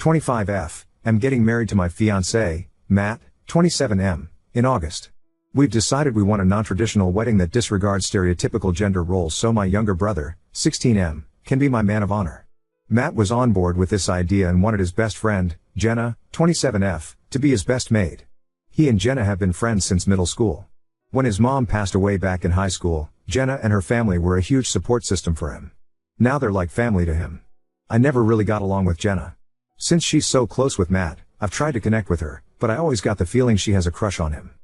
25F, am getting married to my fiancé, Matt, 27M, in August. We've decided we want a non-traditional wedding that disregards stereotypical gender roles so my younger brother, 16M, can be my man of honor. Matt was on board with this idea and wanted his best friend, Jenna, 27F, to be his best maid. He and Jenna have been friends since middle school. When his mom passed away back in high school, Jenna and her family were a huge support system for him. Now they're like family to him. I never really got along with Jenna. Since she's so close with Matt, I've tried to connect with her, but I always got the feeling she has a crush on him.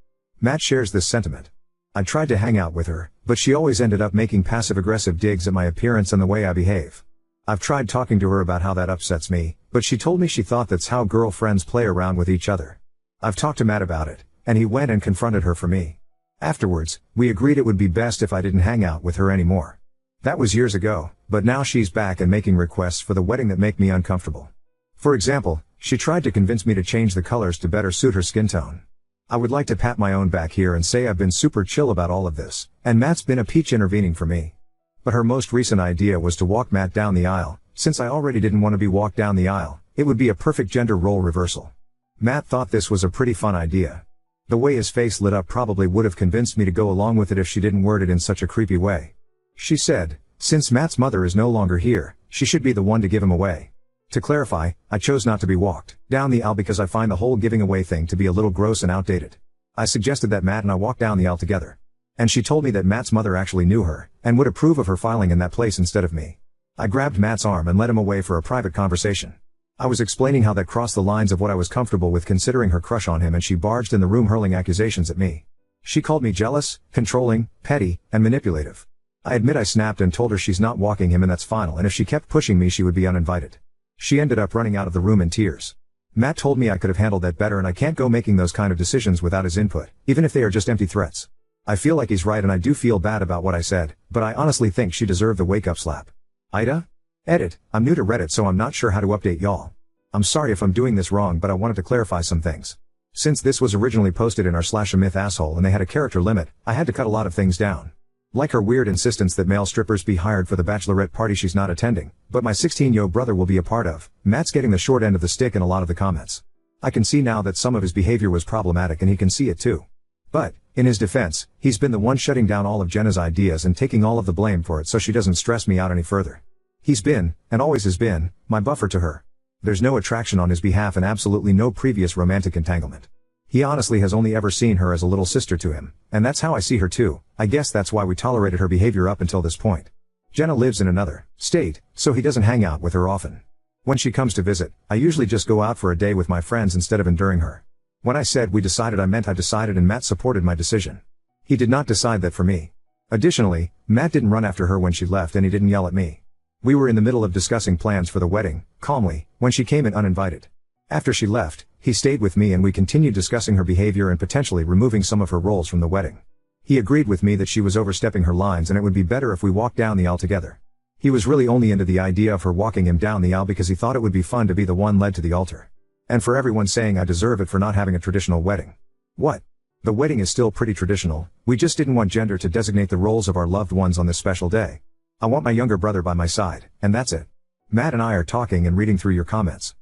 Matt shares this sentiment. I tried to hang out with her, but she always ended up making passive-aggressive digs at my appearance and the way I behave. I've tried talking to her about how that upsets me, but she told me she thought that's how girlfriends play around with each other. I've talked to Matt about it, and he went and confronted her for me. Afterwards, we agreed it would be best if I didn't hang out with her anymore. That was years ago, but now she's back and making requests for the wedding that make me uncomfortable. For example, she tried to convince me to change the colors to better suit her skin tone. I would like to pat my own back here and say I've been super chill about all of this, and Matt's been a peach intervening for me. But her most recent idea was to walk Matt down the aisle. Since I already didn't want to be walked down the aisle, it would be a perfect gender role reversal. Matt thought this was a pretty fun idea. The way his face lit up probably would have convinced me to go along with it if she didn't word it in such a creepy way. She said, since Matt's mother is no longer here, she should be the one to give him away. To clarify, I chose not to be walked down the aisle because I find the whole giving away thing to be a little gross and outdated. I suggested that Matt and I walk down the aisle together. And she told me that Matt's mother actually knew her, and would approve of her filing in that place instead of me. I grabbed Matt's arm and led him away for a private conversation. I was explaining how that crossed the lines of what I was comfortable with considering her crush on him, and she barged in the room hurling accusations at me. She called me jealous, controlling, petty, and manipulative. I admit I snapped and told her she's not walking him and that's final, and if she kept pushing me she would be uninvited. She ended up running out of the room in tears. Matt told me I could have handled that better and I can't go making those kind of decisions without his input, even if they are just empty threats. I feel like he's right and I do feel bad about what I said, but I honestly think she deserved the wake-up slap. Ida? Edit, I'm new to Reddit so I'm not sure how to update y'all. I'm sorry if I'm doing this wrong, but I wanted to clarify some things. Since this was originally posted in our /a-myth-asshole and they had a character limit, I had to cut a lot of things down. Like her weird insistence that male strippers be hired for the bachelorette party she's not attending, but my 16-year-old brother will be a part of. Matt's getting the short end of the stick in a lot of the comments. I can see now that some of his behavior was problematic and he can see it too. But, in his defense, he's been the one shutting down all of Jenna's ideas and taking all of the blame for it so she doesn't stress me out any further. He's been, and always has been, my buffer to her. There's no attraction on his behalf and absolutely no previous romantic entanglement. He honestly has only ever seen her as a little sister to him, and that's how I see her too. I guess that's why we tolerated her behavior up until this point. Jenna lives in another state, so he doesn't hang out with her often. When she comes to visit, I usually just go out for a day with my friends instead of enduring her. When I said we decided, I meant I decided, and Matt supported my decision. He did not decide that for me. Additionally, Matt didn't run after her when she left and he didn't yell at me. We were in the middle of discussing plans for the wedding, calmly, when she came in uninvited. After she left, he stayed with me and we continued discussing her behavior and potentially removing some of her roles from the wedding. He agreed with me that she was overstepping her lines and it would be better if we walked down the aisle together. He was really only into the idea of her walking him down the aisle because he thought it would be fun to be the one led to the altar. And for everyone saying I deserve it for not having a traditional wedding. What? The wedding is still pretty traditional, we just didn't want gender to designate the roles of our loved ones on this special day. I want my younger brother by my side, and that's it. Matt and I are talking and reading through your comments.